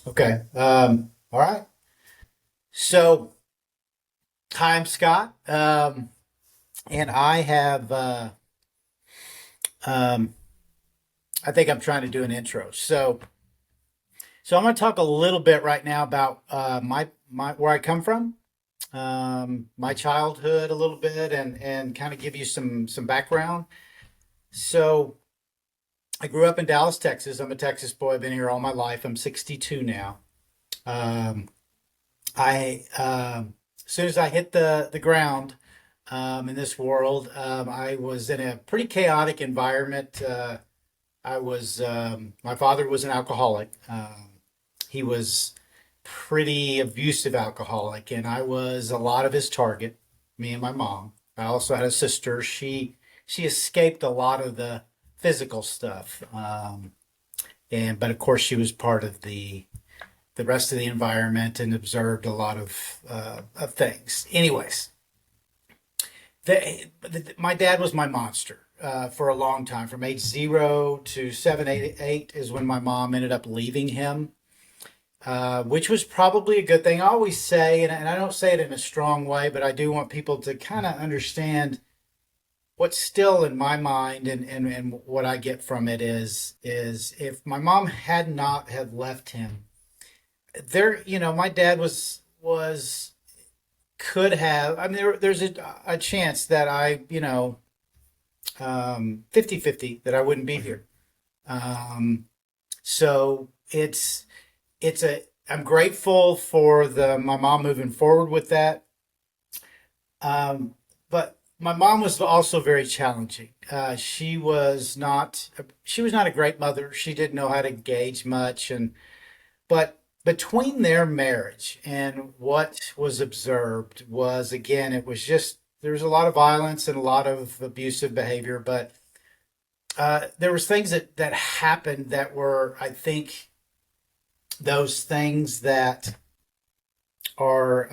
Okay. All right. So, hi, I'm Scott, and um, I think I'm trying to do an intro. So I'm going to talk a little bit right now about my where I come from, my childhood a little bit, and kind of give you some background. So, I grew up in Dallas, Texas. I'm a Texas boy. I've been here all my life. I'm 62 now. Um, as soon as I hit the ground in this world, I was in a pretty chaotic environment. My father was an alcoholic. He was pretty abusive alcoholic, and I was a lot of his target. Me and my mom. I also had a sister. She escaped a lot of the physical stuff, and but of course she was part of the rest of the environment and observed a lot of things. Anyways, my dad was my monster for a long time. From age 0 to 7, 8 is when my mom ended up leaving him, which was probably a good thing. I always say, and I don't say it in a strong way, but I do want people to kind of understand what's still in my mind and what I get from it is if my mom had not have left him, my dad was could have. I mean, there's a chance that 50-50 that I wouldn't be here. Um, so it's a I'm grateful for the my mom moving forward with that. But my mom was also very challenging. She was not a great mother. She didn't know how to gauge much, and but between their marriage and what was observed was, again, it was just there was a lot of violence and a lot of abusive behavior, but there was things that happened that were, I think, those things that are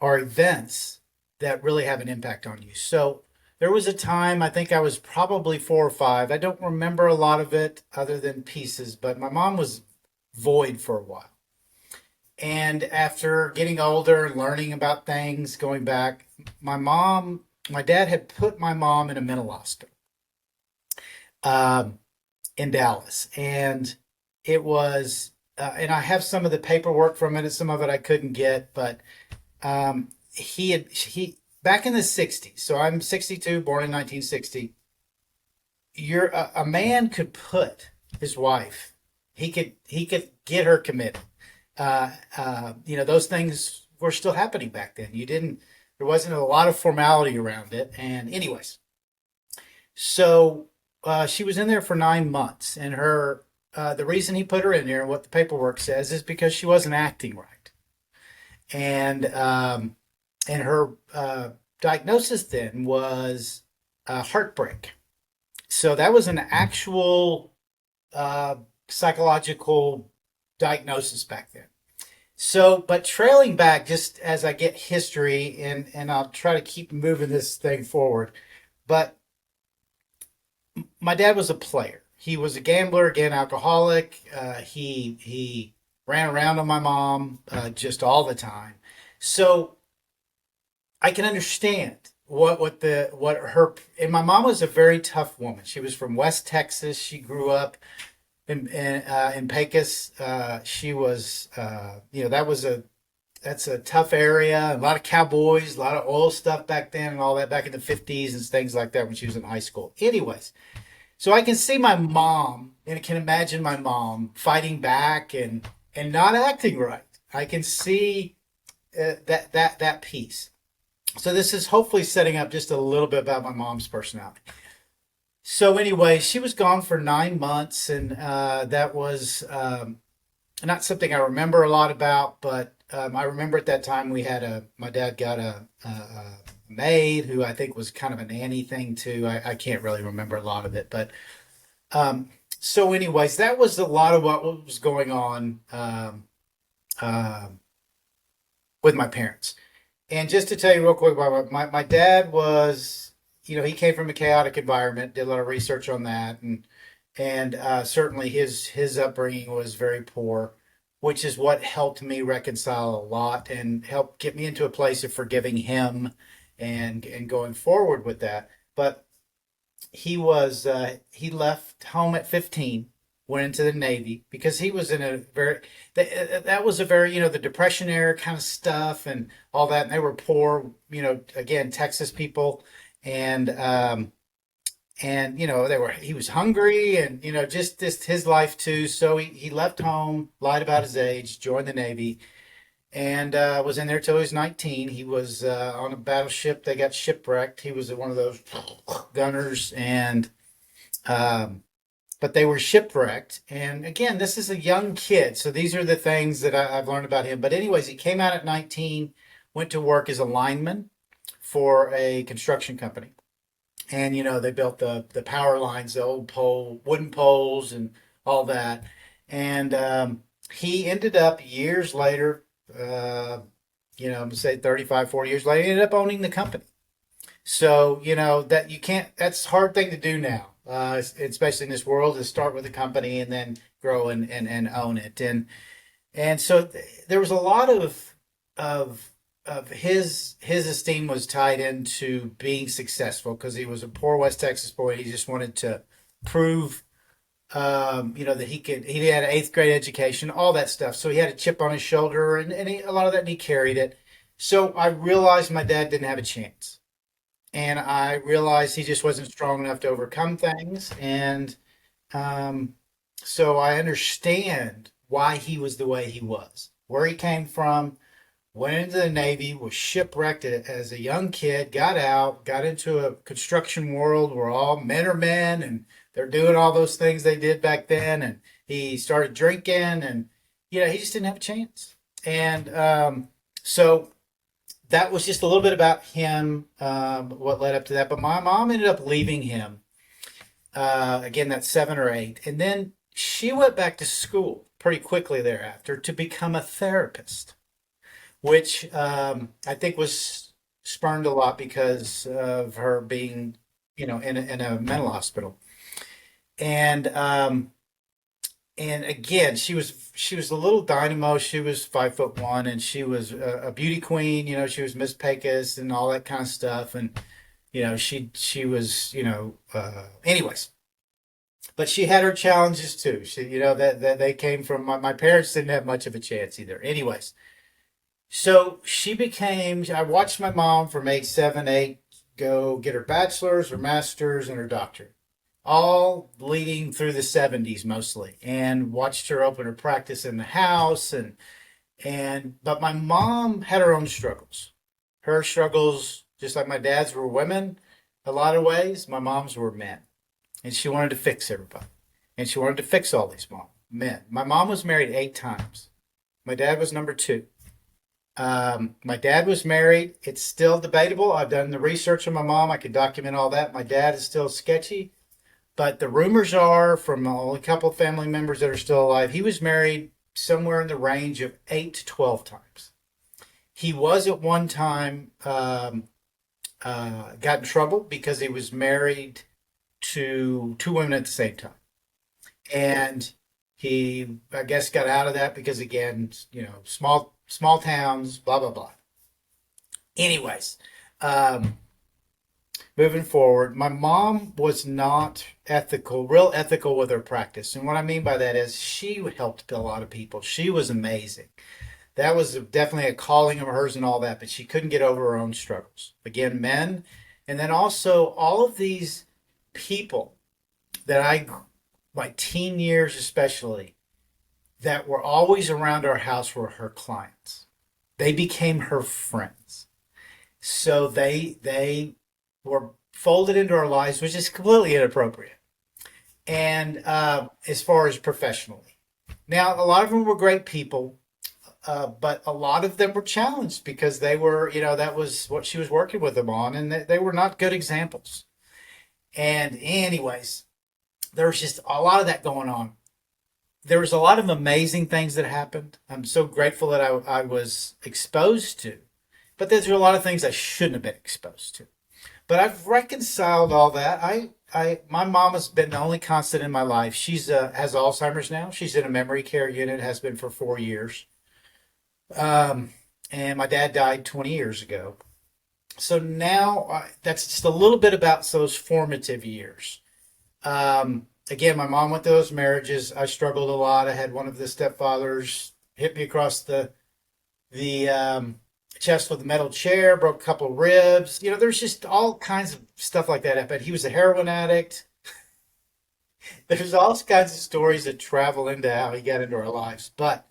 are events that really have an impact on you. So there was a time, I think I was probably 4 or 5. I don't remember a lot of it other than pieces, but my mom was void for a while. And after getting older and learning about things, going back, my dad had put my mom in a mental hospital um, in Dallas. And it was, and I have some of the paperwork from it, and some of it I couldn't get, but he, back in the 60s, so I'm 62, born in 1960. A man could put his wife, he could get her committed. Those things were still happening back then. There wasn't a lot of formality around it. And anyways, so she was in there for 9 months, and the reason he put her in there, and what the paperwork says, is because she wasn't acting right. And her diagnosis then was heartbreak. So that was an actual uh, psychological diagnosis back then. So, but trailing back, just as I get history, and I'll try to keep moving this thing forward. But my dad was a player. He was a gambler, again, alcoholic. He ran around on my mom just all the time. So I can understand what her and my mom was a very tough woman. She was from West Texas. She grew up in Pecos. She was that's a tough area. A lot of cowboys, a lot of oil stuff back then, and all that back in the 50s and things like that when she was in high school. Anyways, so I can see my mom and I can imagine my mom fighting back and not acting right. I can see that piece. So this is hopefully setting up just a little bit about my mom's personality. So anyway, she was gone for 9 months, and that was not something I remember a lot about. But I remember at that time my dad got a maid who I think was kind of a nanny thing too. I can't really remember a lot of it, but so anyways, that was a lot of what was going on uh, with my parents. And just to tell you real quick about my dad was, he came from a chaotic environment, did a lot of research on that. And and certainly his upbringing was very poor, which is what helped me reconcile a lot and helped get me into a place of forgiving him and going forward with that. But he left home at 15, went into the Navy because he was in a very that was a very, the Depression era kind of stuff and all that. And they were poor, again, Texas people, and they were he was hungry, and just this his life too. So he left home, lied about his age, joined the Navy, and was in there till he was 19. He was on a battleship. They got shipwrecked. He was one of those gunners, and um, but they were shipwrecked. And again, this is a young kid, so these are the things that I've learned about him. But anyways, he came out at 19, went to work as a lineman for a construction company, and they built the power lines, the old wooden poles, and all that. And he ended up years later, uh, say 35, 40 years later, he ended up owning the company. So, that you can't, that's a hard thing to do now, especially in this world, to start with a company and then grow and own it. And so there was a lot of his esteem was tied into being successful because he was a poor West Texas boy. He just wanted to prove, that he had an eighth grade education, all that stuff. So he had a chip on his shoulder, and a lot of that, and he carried it. So I realized my dad didn't have a chance, and I realized he just wasn't strong enough to overcome things. And um, so I understand why he was the way he was, where he came from, went into the Navy, was shipwrecked as a young kid, got out, got into a construction world where all men are men and they're doing all those things they did back then. And he started drinking, and, he just didn't have a chance. And so that was just a little bit about him, what led up to that. But my mom ended up leaving him, again, that's 7 or 8. And then she went back to school pretty quickly thereafter to become a therapist, which I think was spurned a lot because of her being, in a mental hospital. And again, she was a little dynamo. She was 5'1", and she was a beauty queen. She was Miss Pecos and all that kind of stuff. And she was, anyways. But she had her challenges too. She, that they came from my parents didn't have much of a chance either. Anyways, so I watched my mom from age 7, 8 go get her bachelor's, her master's, and her doctorate, all leading through the 70s mostly, and watched her open her practice in the house. But my mom had her own struggles. Her struggles, just like my dad's, were women a lot of ways. My mom's were men. And she wanted to fix everybody. And she wanted to fix all these men. My mom was married 8 times. My dad was number 2. My dad was married. It's still debatable. I've done the research on my mom. I could document all that. My dad is still sketchy. But the rumors are, from only a couple of family members that are still alive, he was married somewhere in the range of 8 to 12 times. He was at one time got in trouble because he was married to 2 women at the same time. And he, I guess, got out of that because, again, small towns, blah, blah, blah. Anyways, um, moving forward, my mom was not real ethical with her practice. And what I mean by that is she helped a lot of people. She was amazing. That was definitely a calling of hers and all that, but she couldn't get over her own struggles. Again, men. And then also all of these people that my teen years especially, that were always around our house were her clients. They became her friends. So they were folded into our lives, which is completely inappropriate. And as far as professionally, now a lot of them were great people, but a lot of them were challenged because they were, that was what she was working with them on, and they were not good examples. And anyways, there was just a lot of that going on. There was a lot of amazing things that happened. I'm so grateful that I was exposed to, but there's a lot of things I shouldn't have been exposed to. But I've reconciled all that. my mom has been the only constant in my life. She's has Alzheimer's now. She's in a memory care unit, has been for 4 years. Um, and my dad died 20 years ago. So now that's just a little bit about those formative years. Again, my mom went through those marriages. I struggled a lot. I had one of the stepfathers hit me across the chest with a metal chair, broke a couple of ribs. There's just all kinds of stuff like that. But he was a heroin addict. There's all kinds of stories that travel into how he got into our lives. But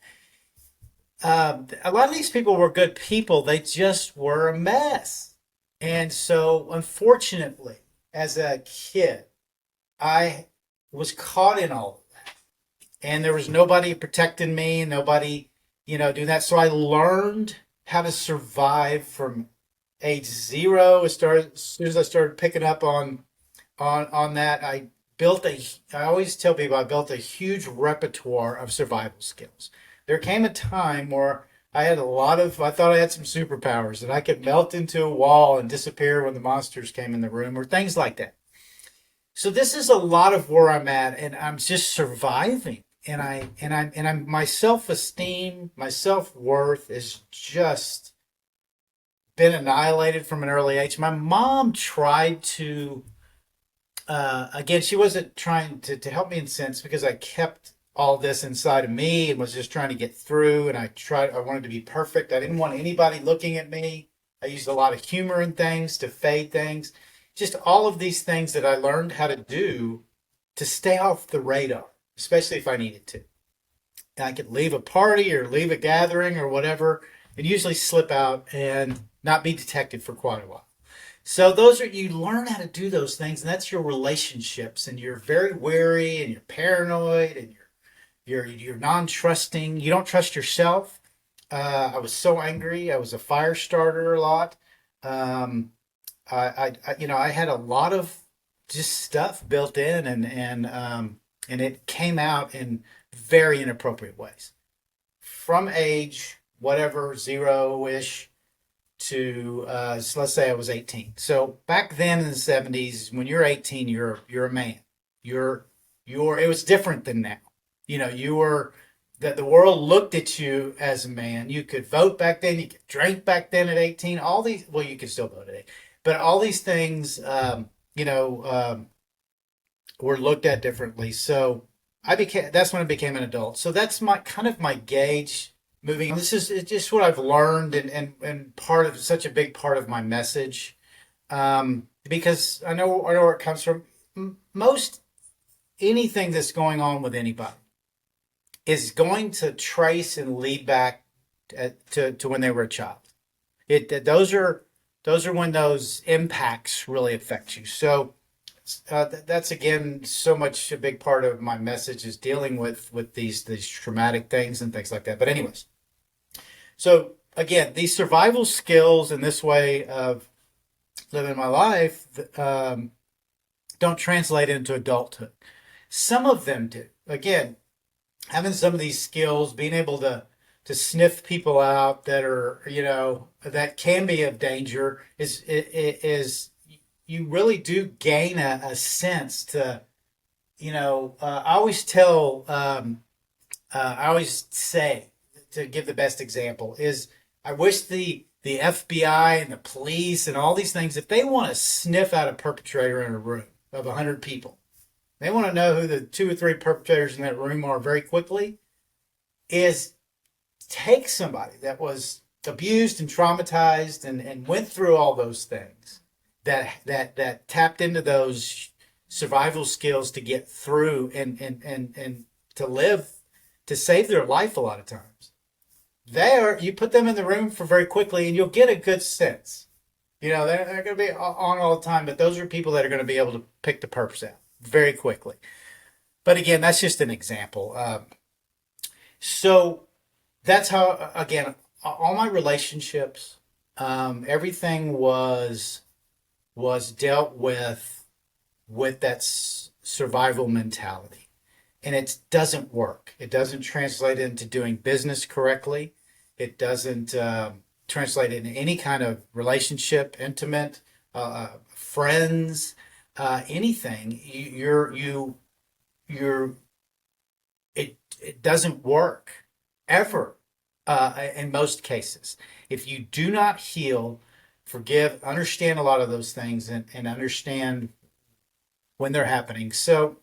a lot of these people were good people. They just were a mess. And so, unfortunately, as a kid, I was caught in all of that. And there was nobody protecting me, nobody, doing that. So I learned how to survive from age zero. As soon as I started picking up on that, I always tell people I built a huge repertoire of survival skills. There came a time where I thought I had some superpowers that I could melt into a wall and disappear when the monsters came in the room or things like that. So this is a lot of where I'm at, and I'm just surviving. And my self-esteem, my self-worth is just been annihilated from an early age. My mom tried to, again, she wasn't trying to help me in a sense because I kept all this inside of me and was just trying to get through. And I wanted to be perfect. I didn't want anybody looking at me. I used a lot of humor in things to fade things. Just all of these things that I learned how to do to stay off the radar, especially if I needed to. And I could leave a party or leave a gathering or whatever and usually slip out and not be detected for quite a while. So you learn how to do those things, and that's your relationships, and you're very wary and you're paranoid and you're non-trusting. You don't trust yourself. I was so angry. I was a fire starter a lot. Um, I had a lot of just stuff built in, and it came out in very inappropriate ways. From age whatever 0-ish to so let's say I was 18. So back then in the 70s, when you're 18, you're a man. You're it was different than now. You were that the world looked at you as a man. You could vote back then. You could drink back then at 18. All these, well, you could still vote at 18, but all these things, were looked at differently. So that's when I became an adult. So that's my kind of my gauge moving. This is just what I've learned and part of such a big part of my message. Because I know where it comes from. Most anything that's going on with anybody is going to trace and lead back to when they were a child. Those are when those impacts really affect you. So that's again so much a big part of my message is dealing with these traumatic things and things like that. But anyways, so again, these survival skills and this way of living my life don't translate into adulthood. Some of them do. Again, having some of these skills, being able to sniff people out that are that can be of danger is you really do gain a sense to I always say to give the best example is I wish the FBI and the police and all these things if they want to sniff out a perpetrator in a room of 100 people, they want to know who the two or three perpetrators in that room are very quickly, is take somebody that was abused and traumatized and went through all those things that tapped into those survival skills to get through and to live to save their life a lot of times. You put them in the room for very quickly and you'll get a good sense. They're going to be on all the time, but those are people that are going to be able to pick the perps out very quickly. But again, that's just an example. So that's how, again, all my relationships, everything was dealt with that survival mentality. And it doesn't work. It doesn't translate into doing business correctly. It doesn't translate into any kind of relationship, intimate, friends. anything, you're it doesn't work ever in most cases. If you do not heal, forgive, understand a lot of those things, and understand when they're happening. So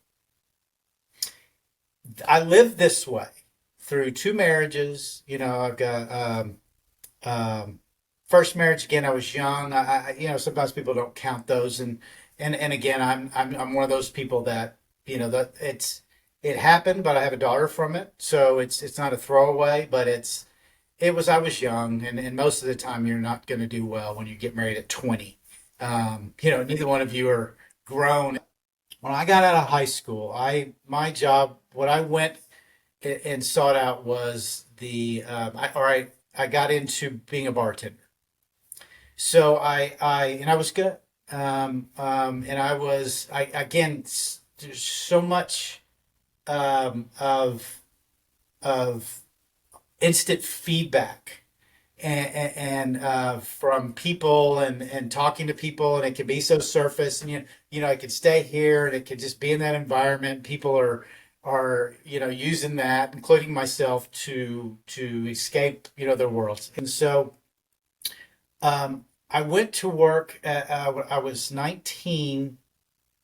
I live this way through two marriages. I've got um, first marriage again. I was young. Sometimes people don't count those, and again, I'm one of those people that that it happened, but I have a daughter from it, so it's not a throwaway, but I was young, and most of the time you're not going to do well when you get married at 20. Neither one of you are grown. When I got out of high school, my job, what I went and sought out was I got into being a bartender. So and I was good. And I again, there's so much of instant feedback and from people and talking to people, and it can be so surface, and I could stay here and it could just be in that environment. People are using that, including myself, to escape their worlds. And so I went to work I was 19,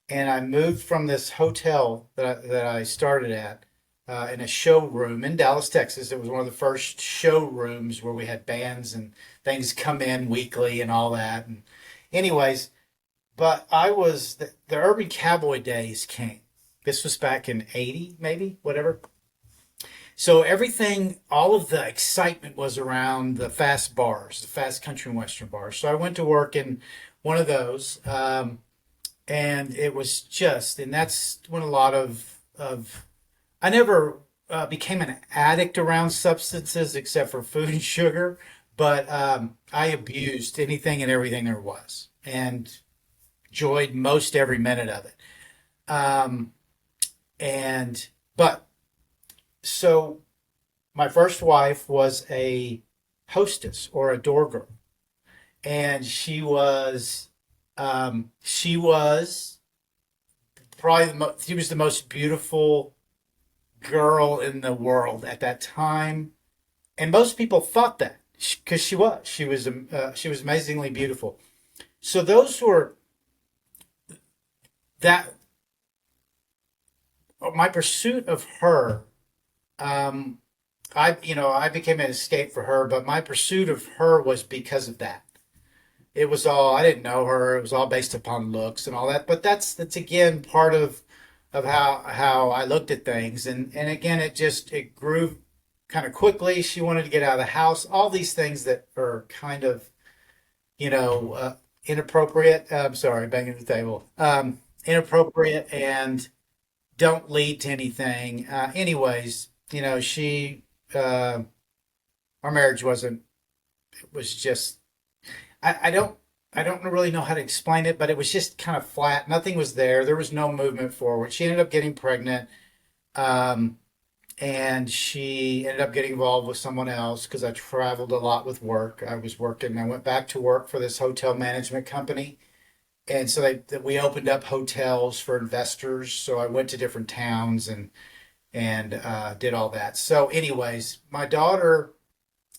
and I moved from this hotel that I started at in a showroom in Dallas, Texas. It was one of the first showrooms where we had bands and things come in weekly and all that. And anyways, but the Urban Cowboy days came. This was back in 80, maybe, whatever. So everything, all of the excitement was around the fast bars, the fast country and western bars. So I went to work in one of those, and it was and that's when a lot of I never became an addict around substances except for food and sugar, but I abused anything and everything there was, and enjoyed most every minute of it. Um, and but so my first wife was a hostess or a door girl, and she was probably she was the most beautiful girl in the world at that time, and most people thought that because she was amazingly beautiful. So those were that my pursuit of her. Um, I became an escape for her, but my pursuit of her was because of that. It was all, I didn't know her. It was all based upon looks and all that. But that's again part of how I looked at things. And again, it grew kind of quickly. She wanted to get out of the house. All these things that are kind of inappropriate. I'm sorry, banging the table. Inappropriate and don't lead to anything. Anyways, she our marriage wasn't. It was just I don't really know how to explain it, but it was just kind of flat. Nothing was there. There was no movement forward. She ended up getting pregnant, um, and she ended up getting involved with someone else because I traveled a lot with work. I was working. I went back to work for this hotel management company, and so we opened up hotels for investors. So I went to different towns and did all that. So, anyways, my daughter.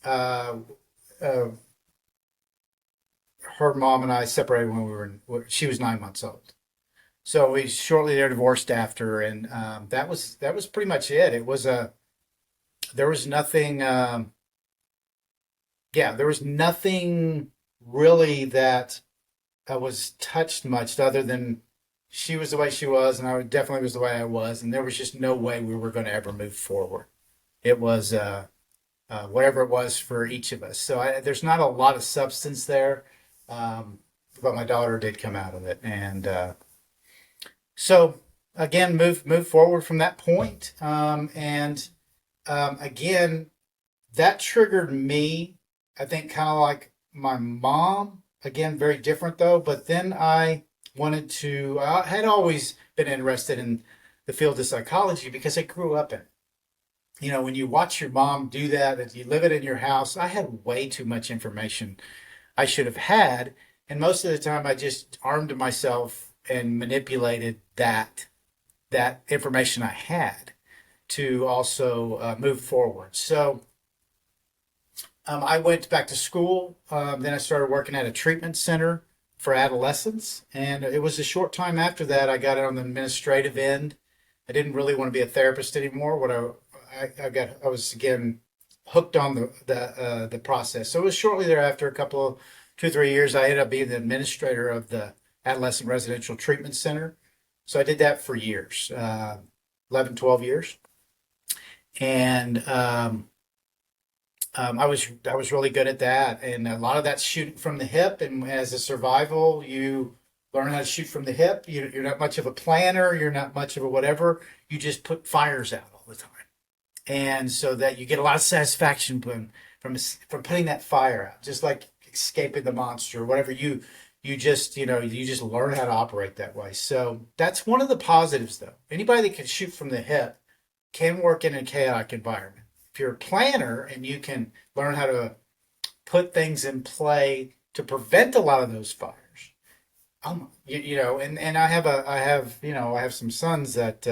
Uh, uh, Her mom and I separated when she was 9 months old. So we shortly there divorced after, and that was pretty much it. There was nothing, yeah, there was nothing really that was touched much other than she was the way she was, and I definitely was the way I was, and there was just no way we were going to ever move forward. It was whatever it was for each of us. So there's not a lot of substance there, um, but my daughter did come out of it, and so again, move forward from that point, and again, that triggered me. I think kind of like my mom. Again, very different though. But then I wanted to. I had always been interested in the field of psychology because I grew up in it. When you watch your mom do that, that you live it in your house, I had way too much information I should have had. And most of the time, I just armed myself and manipulated that information I had to also move forward. So I went back to school. Then I started working at a treatment center for adolescents, and it was a short time after that I got on the administrative end. I didn't really want to be a therapist anymore. I was again hooked on the process. So it was shortly thereafter, a couple of 2 3 years, I ended up being the administrator of the adolescent residential treatment center. So I did that for years, 11, 12 years, and I was really good at that, and a lot of that's shooting from the hip. And as a survival, you learn how to shoot from the hip. You're not much of a planner. You're not much of a whatever. You just put fires out all the time, and so that you get a lot of satisfaction from putting that fire out, just like escaping the monster or whatever. You just learn how to operate that way. So that's one of the positives, though. Anybody that can shoot from the hip can work in a chaotic environment. If you're a planner and you can learn how to put things in play to prevent a lot of those fires. And I have some sons that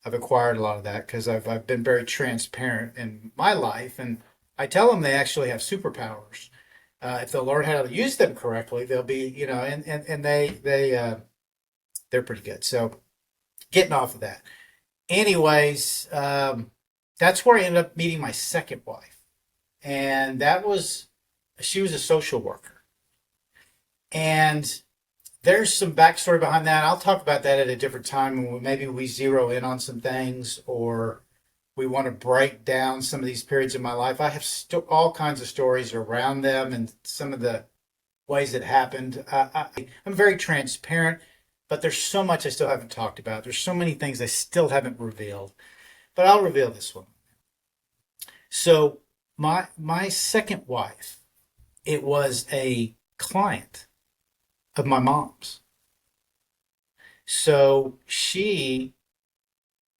I've acquired a lot of that because I've been very transparent in my life, and I tell them they actually have superpowers. If they'll learn how to use them correctly, they'll be, and they're pretty good. So getting off of that. Anyways, that's where I ended up meeting my second wife, and she was a social worker, and there's some backstory behind that. I'll talk about that at a different time when maybe we zero in on some things, or we want to break down some of these periods in my life. I have all kinds of stories around them and some of the ways it happened. I'm very transparent, but there's so much I still haven't talked about. There's so many things I still haven't revealed, but I'll reveal this one. So my second wife, it was a client of my mom's. So she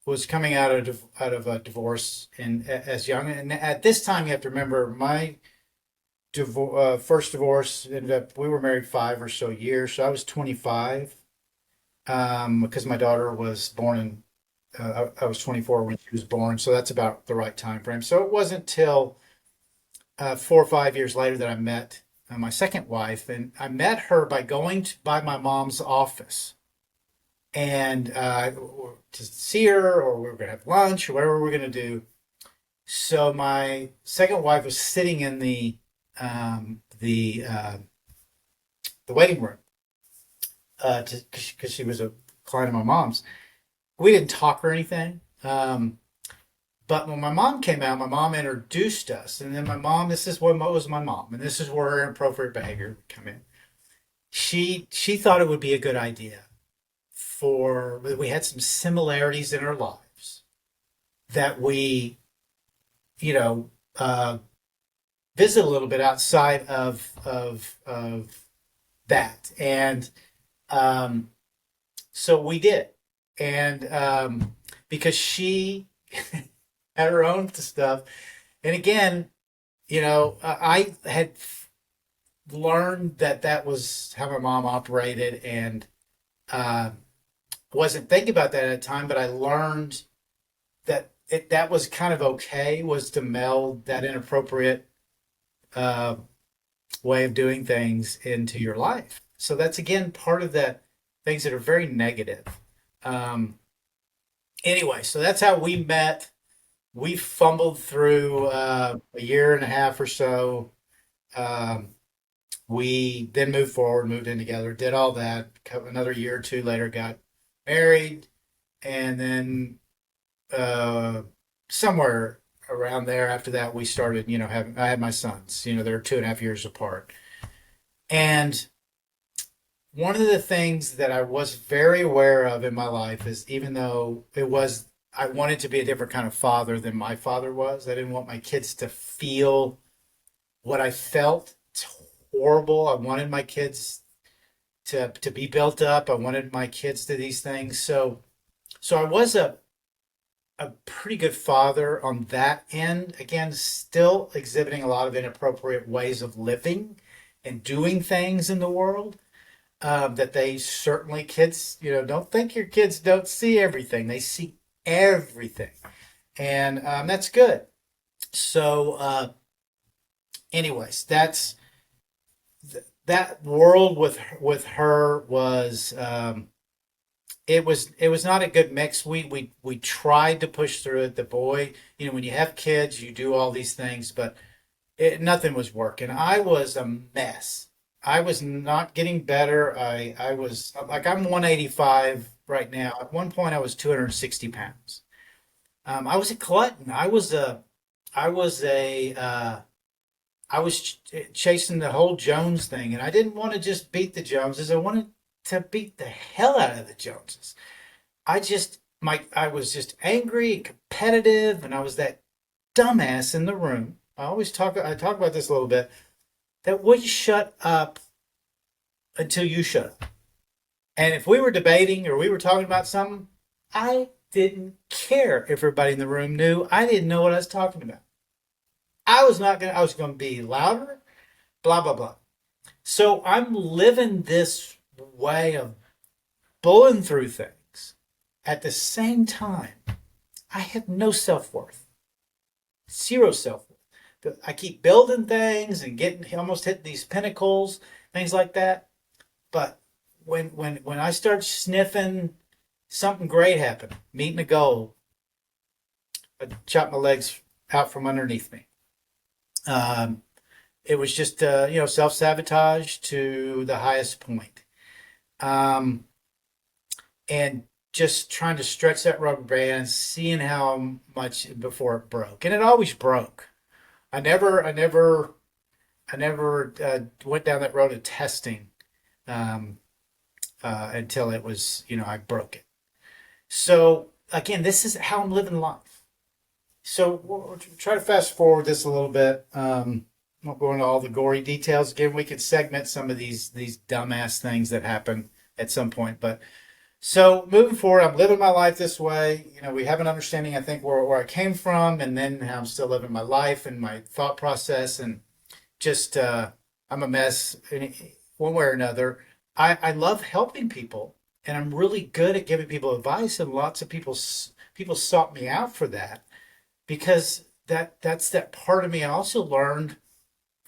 was coming out of a divorce, and as young, and at this time you have to remember my first divorce ended up, we were married 5 or so years, so I was 25, because my daughter was born in I was 24 when she was born, so that's about the right time frame. So it wasn't till 4 or 5 years later that I met my second wife, and I met her by going by my mom's office and to see her, or we were going to have lunch, or whatever we were going to do. So my second wife was sitting in um, the uh, the waiting room, because she was a client of my mom's. We didn't talk or anything. But when my mom came out, my mom introduced us, and then my mom. This is what was my mom, and this is where inappropriate behavior would come in. She thought it would be a good idea for we had some similarities in our lives that we, you know, visit a little bit outside of that, and um, so we did, and because she had her own stuff, and again, I had learned that that was how my mom operated, and uh, wasn't thinking about that at the time, but I learned that that was kind of okay, was to meld that inappropriate uh, way of doing things into your life. So that's again part of that, things that are very negative. Um, anyway, so that's how we met. We fumbled through a year and a half or so. Um, we then moved forward, moved in together, did all that. Another year or two later, got married, and then uh, somewhere around there after that, we started. Having I had my sons. They're 2.5 years apart, and one of the things that I was very aware of in my life is, even though I wanted to be a different kind of father than my father was. I didn't want my kids to feel what I felt. It's horrible. I wanted my kids to be built up. I wanted my kids to these things. So I was a pretty good father on that end. Again, still exhibiting a lot of inappropriate ways of living and doing things in the world. that they certainly kids, don't think your kids don't see everything. They see everything, and that's good. So, anyways, that world with her was it was not a good mix. We tried to push through it. The boy, when you have kids, you do all these things, but nothing was working. I was a mess. I was not getting better. I was like I'm 185 right now. At one point, I was 260 pounds. I was a glutton. I was chasing the whole Jones thing, and I didn't want to just beat the Joneses. I wanted to beat the hell out of the Joneses. I was just angry and competitive, and I was that dumbass in the room. I talk about this a little bit, that would shut up until you shut up. And if we were debating or we were talking about something, I didn't care if everybody in the room knew. I didn't know what I was talking about. I was gonna be louder, blah blah blah. So I'm living this way of bullying through things. At the same time, I have no self-worth. Zero self-worth. I keep building things and getting almost hitting these pinnacles, things like that. But when I start sniffing something great happen, meeting a goal, I chop my legs out from underneath me. Um, it was just self sabotage to the highest point. Um, and just trying to stretch that rubber band, seeing how much before it broke, and it always broke. I never went down that road of testing um, until it was, I broke it. So again, this is how I'm living life. So we'll try to fast forward this a little bit. Won't go into all the gory details. Again, we could segment some of these dumbass things that happen at some point. But so moving forward, I'm living my life this way. We have an understanding, I think, where I came from, and then how I'm still living my life and my thought process, and just I'm a mess in one way or another. I love helping people, and I'm really good at giving people advice, and lots of people sought me out for that because that's that part of me. I also learned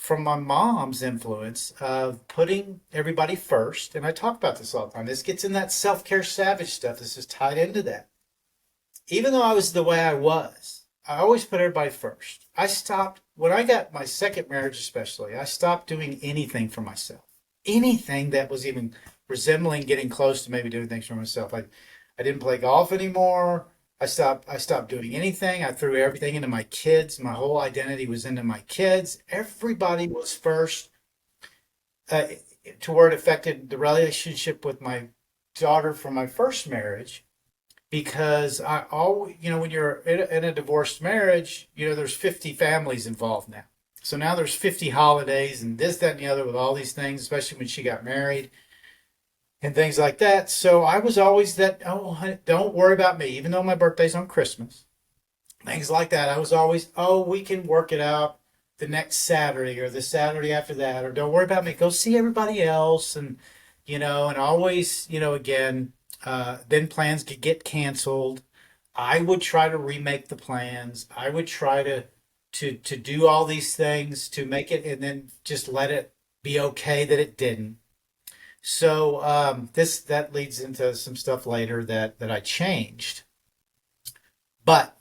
from my mom's influence of putting everybody first, and I talk about this all the time. This gets in that self-care savage stuff. This is tied into that. Even though I was the way I was, I always put everybody first. I stopped when I got my second marriage, especially. I stopped doing anything for myself, anything that was even resembling getting close to maybe doing things for myself. I didn't play golf anymore. I stopped doing anything. I threw everything into my kids. My whole identity was into my kids. Everybody was first, uh, to where it affected the relationship with my daughter from my first marriage. Because I always, when you're in a divorced marriage, there's 50 families involved now. So now there's 50 holidays and this, that, and the other with all these things, especially when she got married and things like that. So I was always that, oh, honey, don't worry about me, even though my birthday's on Christmas. Things like that. I was always, oh, we can work it out the next Saturday or the Saturday after that, or don't worry about me. Go see everybody else. And always, again, then plans could get canceled. I would try to remake the plans. I would try to do all these things to make it and then just let it be okay that it didn't. So this that leads into some stuff later that I changed. But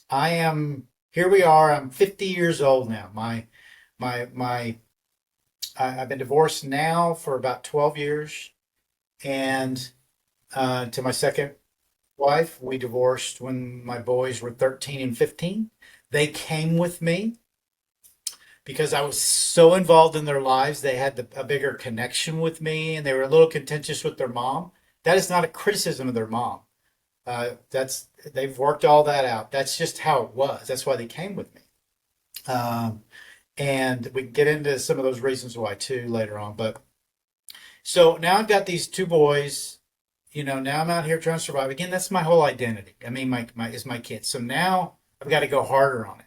I am here we are. I'm 50 years old now. My I've been divorced now for about 12 years, and to my second wife, we divorced when my boys were 13 and 15. They came with me because I was so involved in their lives. They had a bigger connection with me, and they were a little contentious with their mom. That is not a criticism of their mom. That's they've worked all that out. That's just how it was. That's why they came with me. Um, and we can get into some of those reasons why too later on. But so now I've got these two boys. Now I'm out here trying to survive. Again, that's my whole identity. I mean, my is my kids. So now I've got to go harder on it.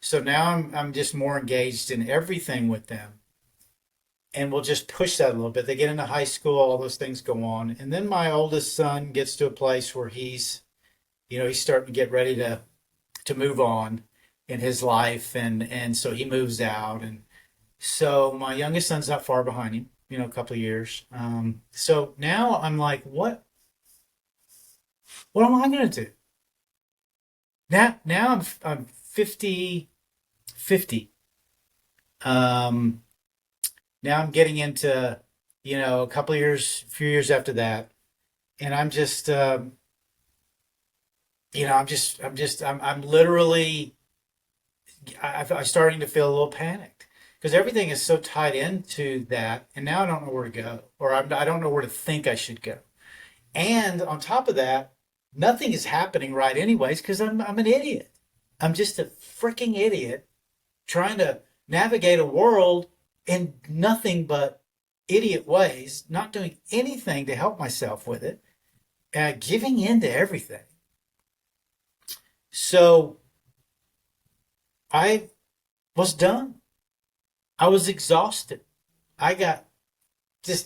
So now I'm just more engaged in everything with them. and we'll just push that a little bit. They get into high school, all those things go on. And then my oldest son gets to a place where he's starting to get ready to move on in his life, and so he moves out. And so my youngest son's not far behind him, a couple of years. So now I'm like, what am I going to do? Now I'm 50 50. Um, Now I'm getting into, a couple of years, a few years after that, and I'm just, I'm literally, I'm starting to feel a little panicked because everything is so tied into that, and now I don't know where to go, or I don't know where to think I should go. And on top of that, nothing is happening right anyways because I'm an idiot. I'm just a freaking idiot trying to navigate a world in nothing but idiot ways, not doing anything to help myself with it, giving in to everything. So I was done. I was exhausted. I got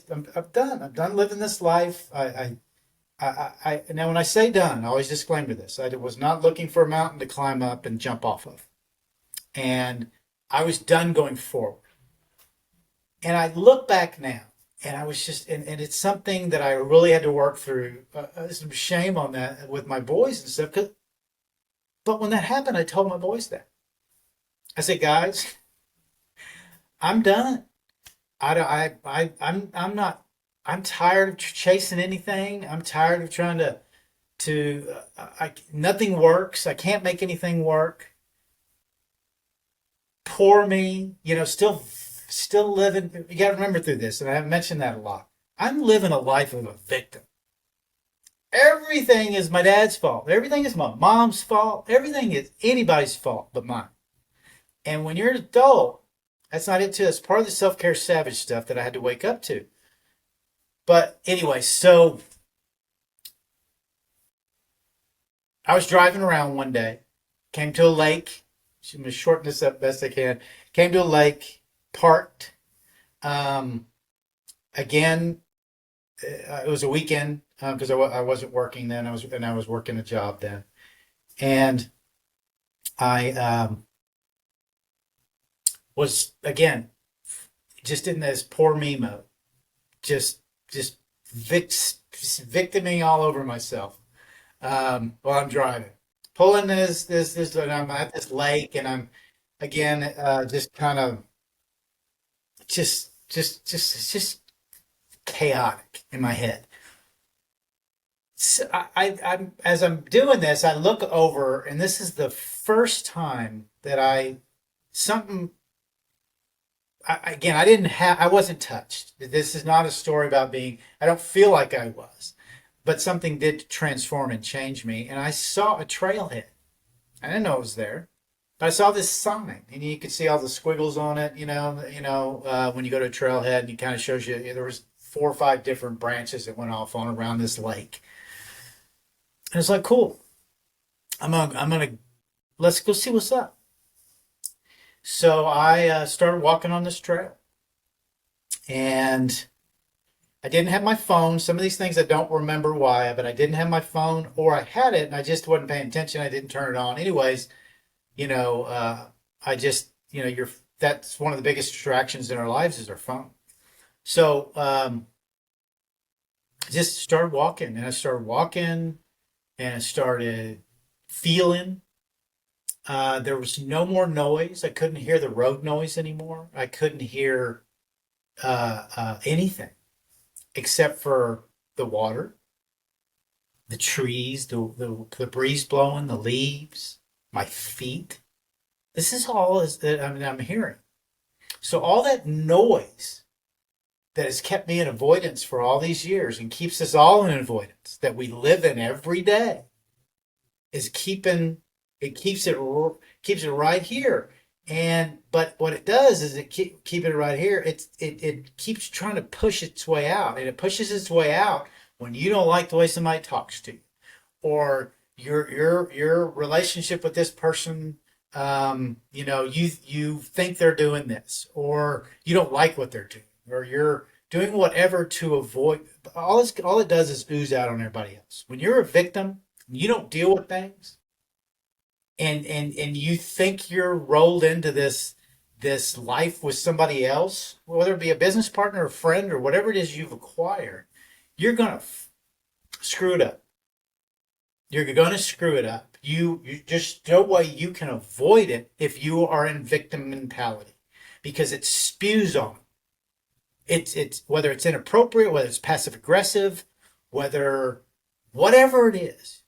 I'm done. I'm done living this life. Now, when I say done, I always disclaimer this. I was not looking for a mountain to climb up and jump off of. And I was done going forward. And I look back now, and I was just, and it's something that I really had to work through. Some shame on that with my boys and stuff. But when that happened, I told my boys that. I said, guys, I'm done. I'm not. I'm tired of chasing anything. I'm tired of trying nothing works. I can't make anything work. Poor me, still living. You got to remember through this, and I haven't mentioned that a lot. I'm living a life of a victim. Everything is my dad's fault. Everything is my mom's fault. Everything is anybody's fault but mine. And when you're an adult, that's not it too. It's part of the self-care savage stuff that I had to wake up to. But anyway, so I was driving around one day, came to a lake. I'm going to shorten this up best I can. Came to a lake, parked. Um, Again, it was a weekend because I wasn't working then. I was working a job then, and I was again just in this poor me mode, just just victiming all over myself while I'm driving, pulling this. And I'm at this lake, and I'm again just kind of just chaotic in my head. So I'm as I'm doing this, I look over, and this is the first time that something. Again, I wasn't touched. This is not a story about being. I don't feel like I was, but something did transform and change me, and I saw a trailhead. I didn't know it was there, but I saw this sign, and you could see all the squiggles on it. When you go to a trailhead, and it kind of shows you there was 4 or 5 different branches that went off on around this lake. And it's like, cool. I'm gonna let's go see what's up. So I started walking on this trail, and I didn't have my phone. Some of these things I don't remember why, but I didn't have my phone, or I had it and I just wasn't paying attention. I didn't turn it on. Anyways, you know, I just, that's one of the biggest distractions in our lives is our phone. So I just started walking, and I started walking, and I started feeling. There was no more noise. I couldn't hear the road noise anymore. I couldn't hear anything except for the water, the trees, the breeze blowing, the leaves, my feet. This is all that I'm hearing. So all that noise that has kept me in avoidance for all these years and keeps us all in avoidance that we live in every day is keeps it right here. And but what it does is keep it right here. It keeps trying to push its way out, and it pushes its way out when you don't like the way somebody talks to you, or your relationship with this person. You think they're doing this, or you don't like what they're doing. or you're doing whatever to avoid all it does is ooze out on everybody else. When you're a victim, you don't deal with things, and you think you're rolled into this life with somebody else, whether it be a business partner, a friend, or whatever it is you've acquired, you're gonna screw it up. You're going to screw it up. You just no way you can avoid it if you are in victim mentality, because it spews on. It's whether it's inappropriate, whether it's passive aggressive, whether whatever it is,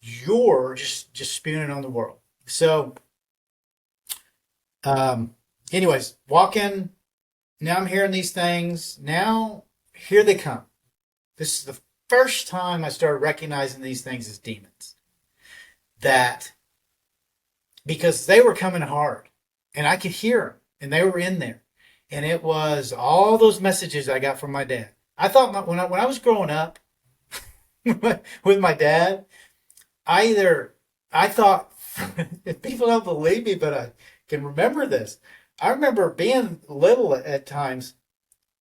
you're just spewing it on the world. So, um, anyways, walking. Now I'm hearing these things. Now here they come. This is the first time I started recognizing these things as demons. That because they were coming hard and I could hear them and they were in there. And it was all those messages I got from my dad. I thought when I was growing up with my dad, I thought, if people don't believe me, but I can remember this. I remember being little at times,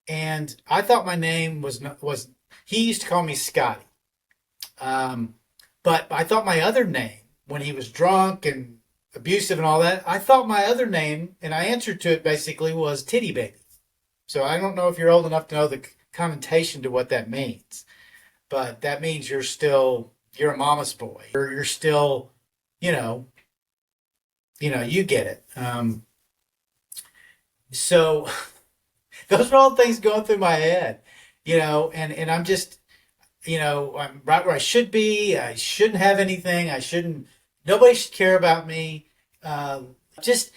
and I thought my name was he used to call me Scotty. Um, but I thought my other name, when he was drunk and abusive and all that, I thought my other name, and I answered to it basically, was Titty Baby. So I don't know if you're old enough to know the connotation to what that means, but that means you're a mama's boy, or you're still, you know, you get it. So those are all things going through my head, and I'm just, I'm right where I should be. I shouldn't have anything. Nobody should care about me. Just,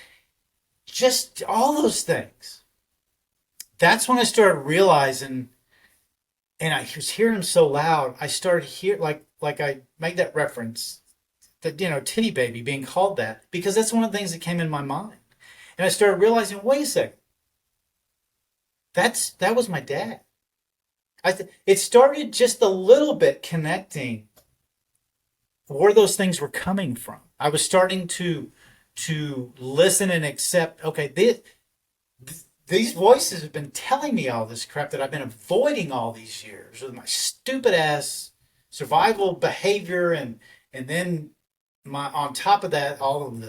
just all those things. That's when I started realizing, and I was hearing them so loud. I started hear like I made that reference that titty baby being called that because that's one of the things that came in my mind, and I started realizing, wait a second, that was my dad. It started just a little bit connecting where those things were coming from. I was starting to listen and accept. Okay, these voices have been telling me all this crap that I've been avoiding all these years with my stupid ass survival behavior, and then my on top of that all of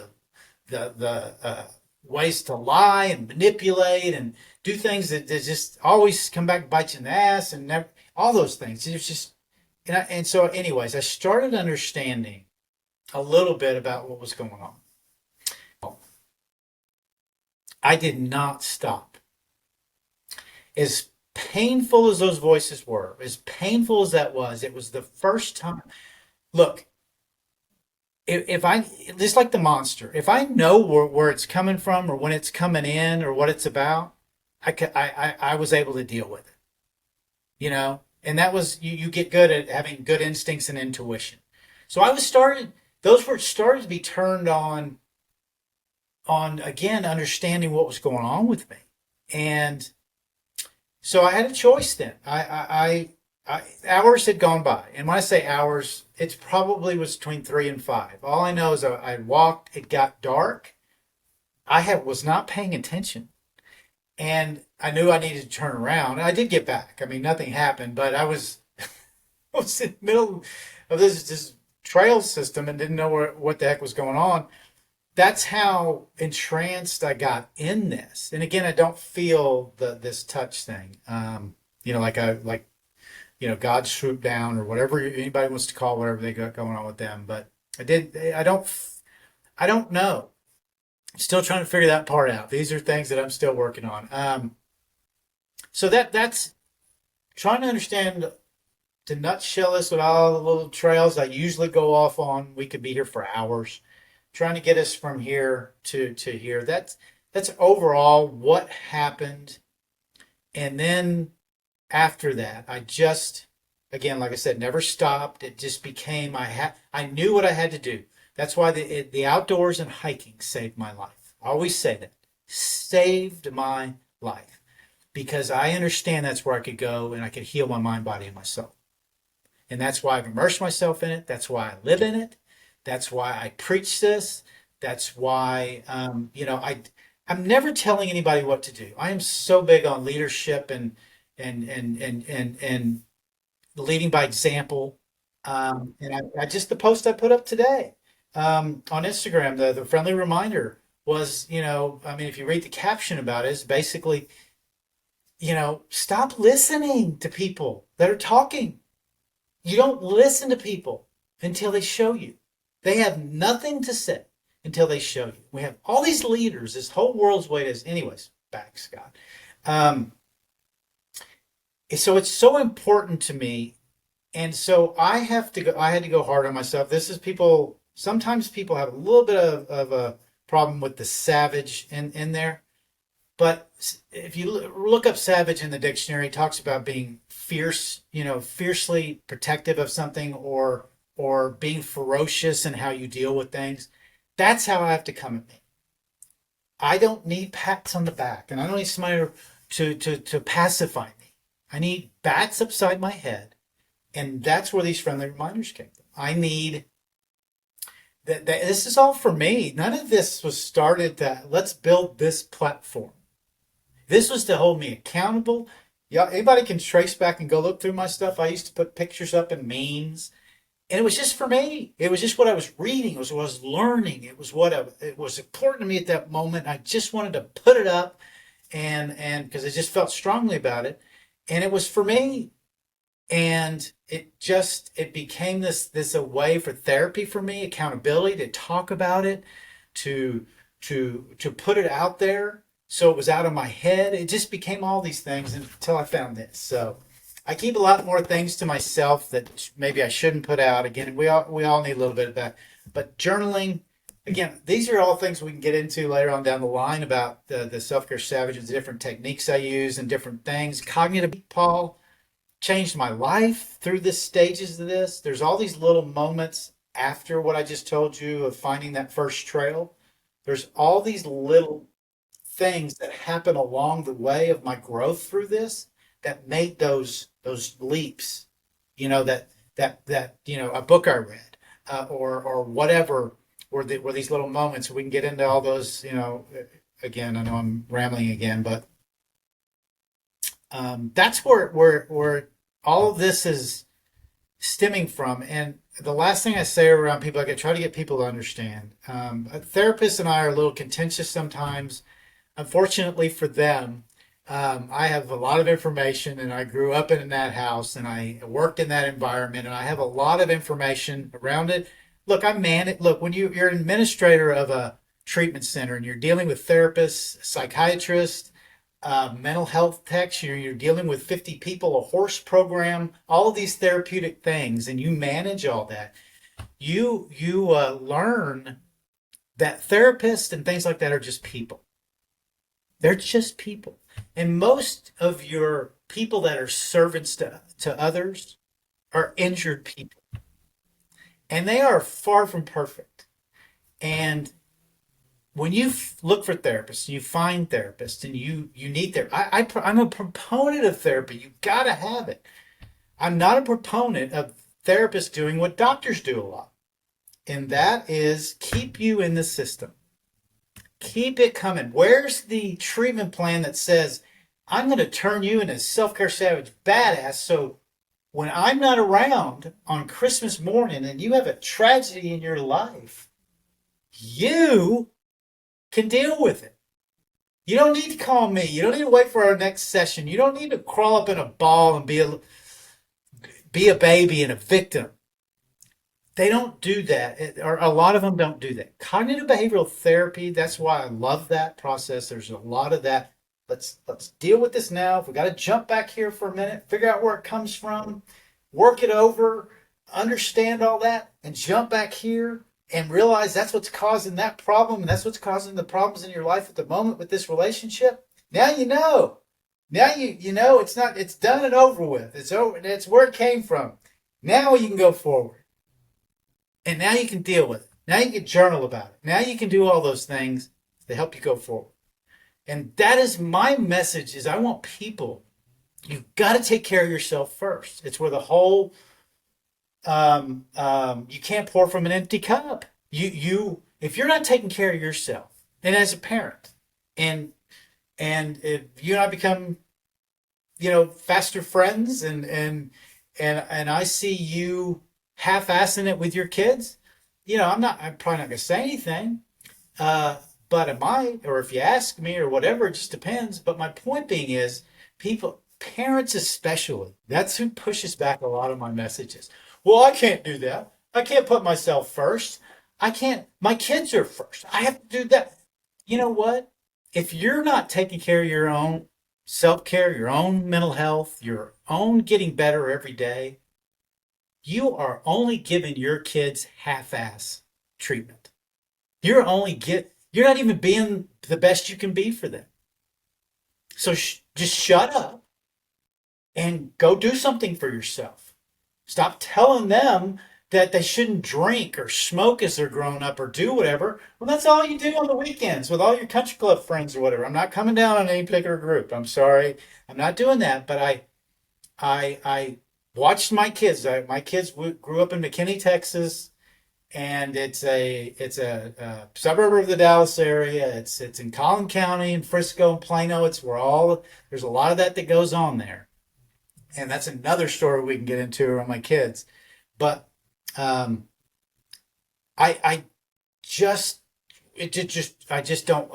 the ways to lie and manipulate and do things that just always come back and bite you in the ass and never all those things. It's just and so anyways, I started understanding a little bit about what was going on. I did not stop. As painful as those voices were, as painful as that was, it was the first time. Look, if I just like the monster, if I know where it's coming from or when it's coming in or what it's about, I was able to deal with it, and that was you get good at having good instincts and intuition. So I was started. Those were started to be turned on again, understanding what was going on with me, and so I had a choice then. Hours had gone by, and when I say hours, it probably was between 3 and 5. All I know is I walked. It got dark. Was not paying attention, and I knew I needed to turn around. And I did get back. I mean, nothing happened, but I was I was in the middle of this trail system and didn't know what the heck was going on. That's how entranced I got in this. And again, I don't feel this touch thing. God swooped down or whatever anybody wants to call whatever they got going on with them. But I don't know. I'm still trying to figure that part out. These are things that I'm still working on. So that's trying to understand, to nutshell this with all the little trails I usually go off on. We could be here for hours trying to get us from here to here. That's overall what happened. And then after that, I just, again, like I said, never stopped. It just became, I knew what I had to do. That's why the outdoors and hiking saved my life. I always say that. Saved my life. Because I understand that's where I could go and I could heal my mind, body, and my soul. And that's why I've immersed myself in it. That's why I live in it. That's why I preach this. That's why, I'm never telling anybody what to do. I am so big on leadership and leading by example. And I just the post I put up today on Instagram, the friendly reminder was, I mean, if you read the caption about it, it's basically, stop listening to people that are talking. You don't listen to people until they show you. They have nothing to say until they show you. We have all these leaders, this whole world's way is, anyways, back, Scott. Um, so it's so important to me. And so I had to go hard on myself. This is people, sometimes people have a little bit of a problem with the savage in there. But if you look up savage in the dictionary, it talks about being fierce, fiercely protective of something, or being ferocious in how you deal with things. That's how I have to come at me. I don't need pats on the back, and I don't need somebody to pacify me. I need bats upside my head, and that's where these friendly reminders came from. I need that. This is all for me. None of this was started that let's build this platform. This was to hold me accountable. Yeah, anybody can trace back and go look through my stuff. I used to put pictures up in memes, and it was just for me. It was just what I was reading. It was what I was learning. It was it was important to me at that moment. I just wanted to put it up, and because I just felt strongly about it, and it was for me. And it became this a way for therapy for me, accountability, to talk about it, to to put it out there, so it was out of my head. It just became all these things until I found this. So I keep a lot more things to myself that maybe I shouldn't put out. Again, we all need a little bit of that. But journaling, again, these are all things we can get into later on down the line about the self-care savages, the different techniques I use and different things. Cognitive, Paul, changed my life through the stages of this. There's all these little moments after what I just told you of finding that first trail. There's all these little things that happen along the way of my growth through this that made those leaps. A book I read, or whatever, were these little moments. We can get into all those. Again, I know I'm rambling again, but that's where all of this is stemming from. And the last thing I say around people, I try to get people to understand. Therapists and I are a little contentious sometimes. Unfortunately for them, I have a lot of information, and I grew up in that house, and I worked in that environment, and I have a lot of information around it. Look, I'm man. Look, when you're an administrator of a treatment center and you're dealing with therapists, psychiatrists, mental health techs, you're dealing with 50 people, a horse program, all of these therapeutic things, and you manage all that. You learn that therapists and things like that are just people. They're just people. And most of your people that are servants to others are injured people. And they are far from perfect. And when you look for therapists, you find therapists, and you need therapy. I'm a proponent of therapy. You got to have it. I'm not a proponent of therapists doing what doctors do a lot, and that is keep you in the system. Keep it coming. Where's the treatment plan that says, I'm going to turn you into a self-care savage badass, so when I'm not around on Christmas morning and you have a tragedy in your life, you can deal with it. You don't need to call me. You don't need to wait for our next session. You don't need to crawl up in a ball and be a baby and a victim. They don't do that, or a lot of them don't do that. Cognitive behavioral therapy, that's why I love that process. There's a lot of that. Let's deal with this now. If we got to jump back here for a minute, figure out where it comes from, work it over, understand all that, and jump back here and realize that's what's causing that problem, and that's what's causing the problems in your life at the moment with this relationship. Now you know. Now you know it's done and over with. It's over. It's where it came from. Now you can go forward. And now you can deal with it. Now you can journal about it. Now you can do all those things to help you go forward. And that is my message, is I want people, you've got to take care of yourself first. It's where the whole, you can't pour from an empty cup. If you're not taking care of yourself, and as a parent, and if you and I become, faster friends, and I see you half-assing it with your kids, I'm probably not gonna say anything. Uh, but it might, or if you ask me or whatever, it just depends. But my point being is, parents especially, that's who pushes back a lot of my messages. Well, I can't do that. I can't put myself first. I can't, my kids are first. I have to do that. You know what? If you're not taking care of your own self care, your own mental health, your own getting better every day, you are only giving your kids half ass treatment. You're not even being the best you can be for them. So just shut up and go do something for yourself. Stop telling them that they shouldn't drink or smoke as they're growing up or do whatever. Well, that's all you do on the weekends with all your country club friends or whatever. I'm not coming down on any particular group. I'm sorry. I'm not doing that. But I watched my kids. My kids grew up in McKinney, Texas, and it's a suburb of the Dallas area. It's in Collin County and Frisco and Plano. It's where all there's a lot of that goes on there, and that's another story we can get into around my kids. But um, I just I just don't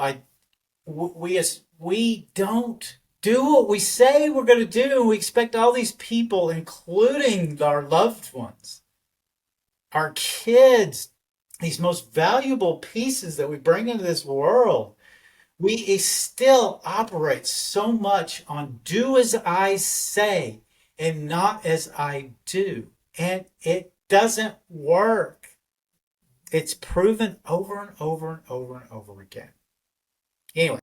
we don't do what we say we're going to do. We expect all these people, including our loved ones, our kids, these most valuable pieces that we bring into this world, we still operate so much on do as I say and not as I do. And it doesn't work. It's proven over and over and over and over again. Anyway.